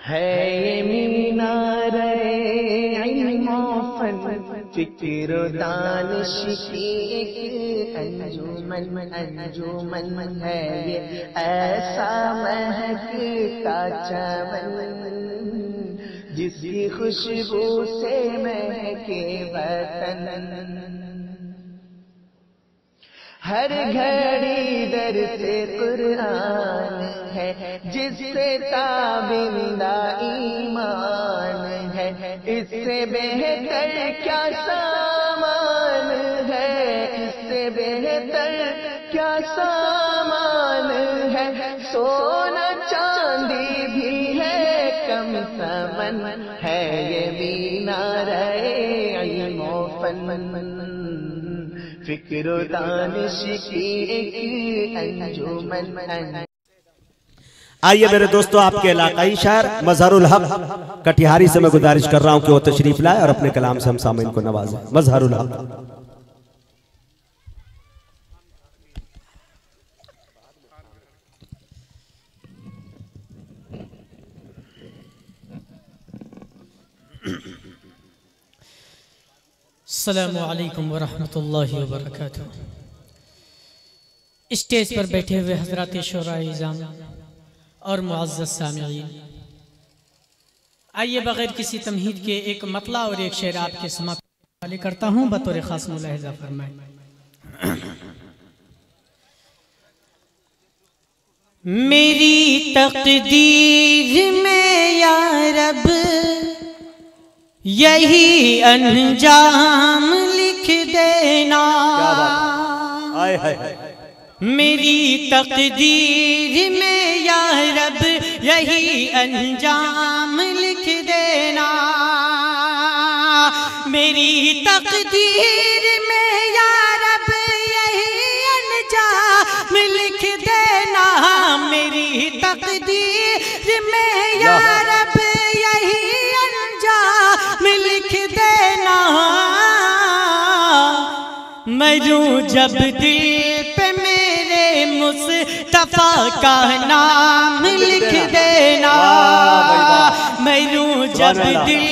ہے یہ مینارِ علم و فن، فکر و دانش کی ایک انجمن ہے یہ ایسا مہکتا چمن، جس کی خوشبو سے مہکے وطن، ہر گھڑی درس قرآن ہے جس سے تابندہ ایمان ہے، اس سے بہتر کیا سامان ہے، اس سے بہتر کیا سامان ہے، سونا چاندی بھی ہے کم ثمن ہے یہ مینارِ علم و فن، فکر و دانش کی ایک انجمن۔ آئیے میرے دوستو، آپ کے علاقائی شاعر مظہر الحق کٹیہاری سے میں گزارش کر رہا ہوں کہ وہ تشریف لائے اور اپنے کلام سے ہم سامعین کو نوازیں۔ مظہر الحق۔ السلام علیکم ورحمۃ اللہ وبرکاتہ۔ اسٹیج پر بیٹھے ہوئے حضرات شعراء اعظام اور معزز سامعین، آئیے بغیر کسی تمہید کے ایک مطلع اور ایک شعر آپ کے سماعت حوالے کرتا ہوں، بطور خاص ملاحظہ فرمائیں۔ میری تقدیر میں یا رب یہی انجام لکھ دینا، میری تقدیر میں یا رب یہی انجام لکھ دینا، میری تقدیر میں یا رب یہی انجام لکھ دینا، میری تقدیر میں یا رب یہی لکھ دینا، مروں جب دل پہ میرے مصطفیٰ کا نام لکھ دینا، مروں جب دل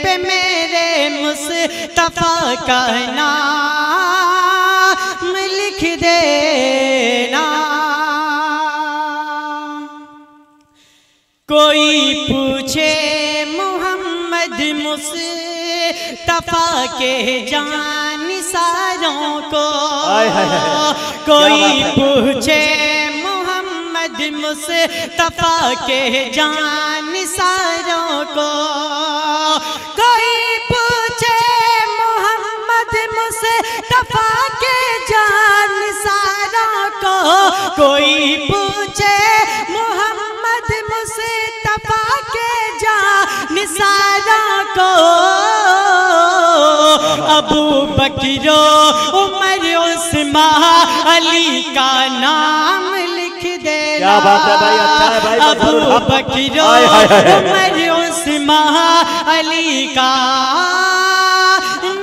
پہ میرے مصطفیٰ کا نام لکھ دینا، کوئی پوچھے مصطفیٰ کے جانثاروں کو، کوئی پوچھے محمد مصطفیٰ کے جانثاروں کو، کوئی پوچھے محمد مصطفیٰ کے جانثاروں کو، کوئی پوچھے محمد مصطفیٰ کے جانثاروں کو، ابو بکر عمر عثمان علی کا نام لکھ دینا، ابو بکر عمر عثمان علی کا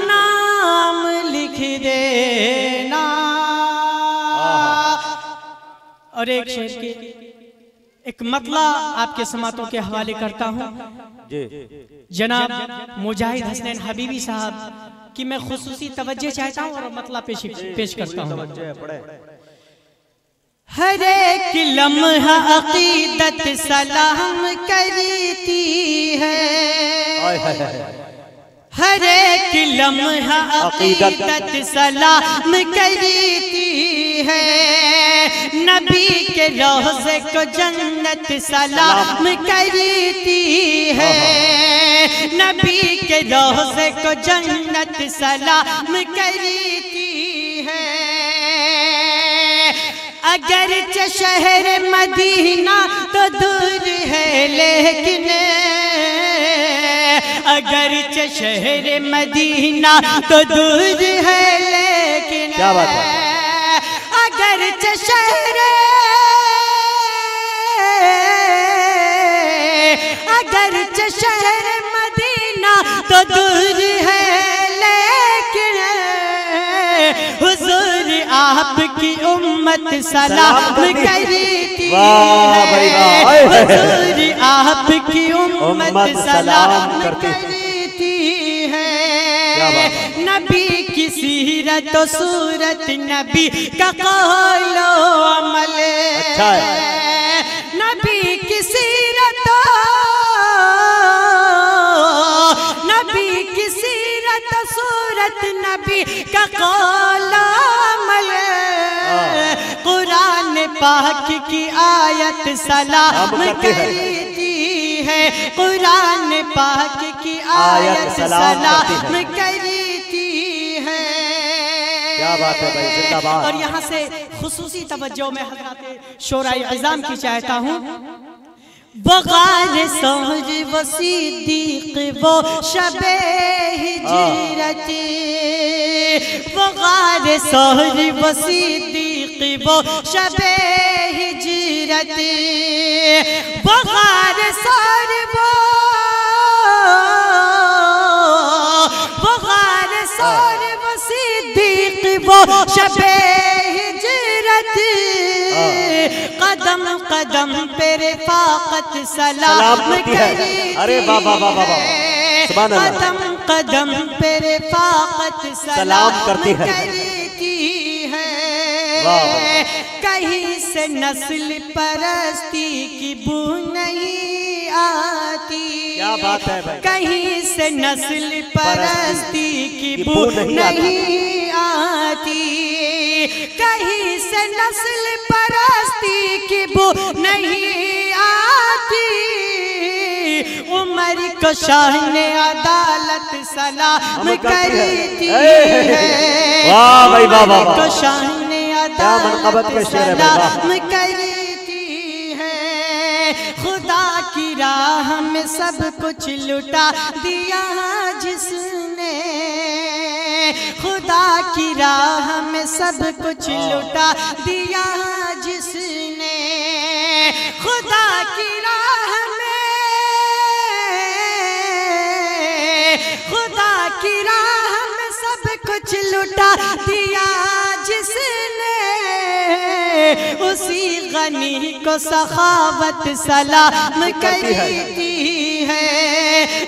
نام لکھ دینا۔ اور ایک شعر کی ایک مطلع آپ کے سماعتوں کے حوالے کرتا ہوں، جناب مجاہد حسنین حبیبی صاحب کی میں خصوصی توجہ چاہتا ہوں اور مطلع پیش کرتا ہوں۔ ہر ایک لمحہ عقیدت سلام کرتی ہے، ہر ایک لمحہ عقیدت سلام کرتی ہے، نبی کے روضے کو جنت سلام کرتی ہے، نبی کے روضے کو جنت سلام کرتی ہے، اگرچہ شہر مدینہ تو دور ہے لیکن، اگرچہ شہر مدینہ تو دور ہے لیکن، اگرچہ شہر مدینہ تو دور ہے لیکن، حضور آپ کی امت سلام کرتی वाह भाई वाह। हुजूर आपकी उम्मत सलाम करती है। नबी की सीरत और सूरत, नबी का कौलो अमल, अच्छा है। नबी की सीरत, नबी की सीरत सूरत, नबी का कौलो अमल, कुरान पाक की आयत सलाम करती है। कुरान पाक की आयत सलाम करती है। क्या बात है भाई, जिंदाबाद। और यहाँ से खुसूसी तवज्जो में हज़रात शोराए इज़ाम की चाहता हूँ। बग़ार सोहर व सिद्दीक़ वो शबे हिजरत, बग़ार सोहर व सिद्दीक़ वो शबे हिजरत, बग़ार सोहर वो, बग़ार सोहर व सिद्दीक़ वो शबे हिजरत, कदम कदम पे रफ़ाक़त सलाम करती है। अरे वाह वाह वाह वाह, सुभान अल्लाह। कदम कदम पे रफ़ाक़त सलाम करती है। कहीं से नस्ल परस्ती की बू नहीं आती, क्या बात है भाई। कहीं से नस्ल परस्ती की बू नहीं आती, कहीं से नस्ल परस्ती की बू नहीं आती, उमर को शान अदालत सलाम करती है। वाह भाई वाह वाह, उमर को शान मनक़बत के शेर है भाई, सलाम करती है। खुदा की राह में सब कुछ लुटा दिया जिसने, खुदा की राह में सब कुछ लुटा दिया जिसने, खुदा की राह में, खुदा की राह में सब कुछ लुटा दिया जिसने, उसी गनी को सखावत सलाम करती है,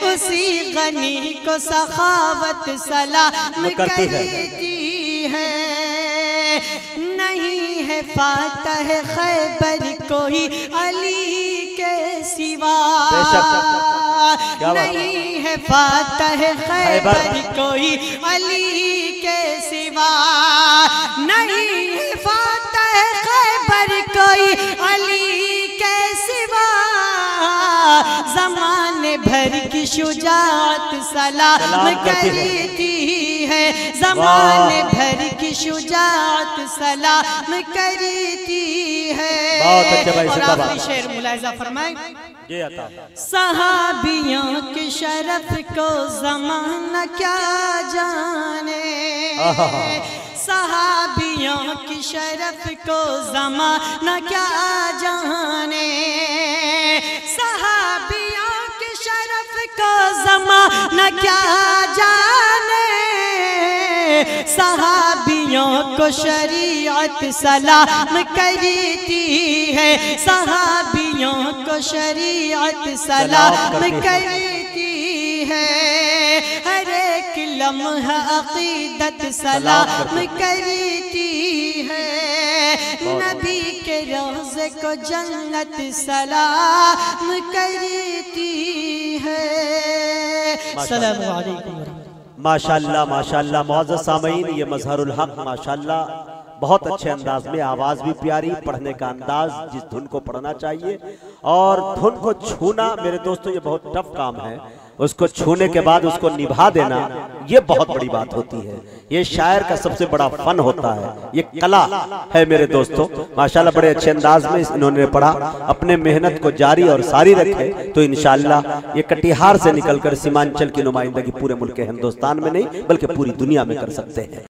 उसी गनी को सखावत सलाम करती है। नहीं है फातह खैबर कोई अली के सिवा, नहीं है फातह खैबर कोई अली के सिवा, नहीं है फातह खैबर कोई अली के सिवा, ज़माने भर की शुजाअत सलाम करती है, ज़माने भर की शुजाअत सलाम करती है। बहुत अच्छे भाई, और जिंदाबाद। आखिरी शेर मुलाहिज़ा फरमाएं। ये आता सहाबियों के शरफ को ज़माना क्या जाने, सहाबियों की शरफ को ज़माना क्या जाने, सहाबियों की शरफ को ज़माना क्या जाने, सहाबियों को शरीयत सलाम करती है, सहाबियों को शरीयत सलाम करती है। हर एक लम्हा अक़ीदत सलाम करती है, नबी के रोज़े को जन्नत सलाम करती है। अस्सलामु अलैकुम। माशाल्लाह माशाल्लाह। मुअज़्ज़ज़ सामीन, ये मज़हरुल हक़ माशाल्लाह बहुत अच्छे अंदाज में, आवाज़ भी प्यारी, पढ़ने का अंदाज, जिस धुन को पढ़ना चाहिए और धुन को छूना मेरे दोस्तों ये बहुत टफ काम है, उसको छूने के बाद उसको निभा देना ये बहुत बड़ी बात होती है। ये शायर का सबसे बड़ा फन होता है, ये कला है मेरे दोस्तों। माशाल्लाह बड़े अच्छे अंदाज में इन्होंने पढ़ा, अपने मेहनत को जारी और सारी रखे तो इंशाअल्लाह ये कटिहार से निकलकर सीमांचल की नुमाइंदगी पूरे मुल्क हिंदुस्तान में नहीं बल्कि पूरी दुनिया में कर सकते हैं।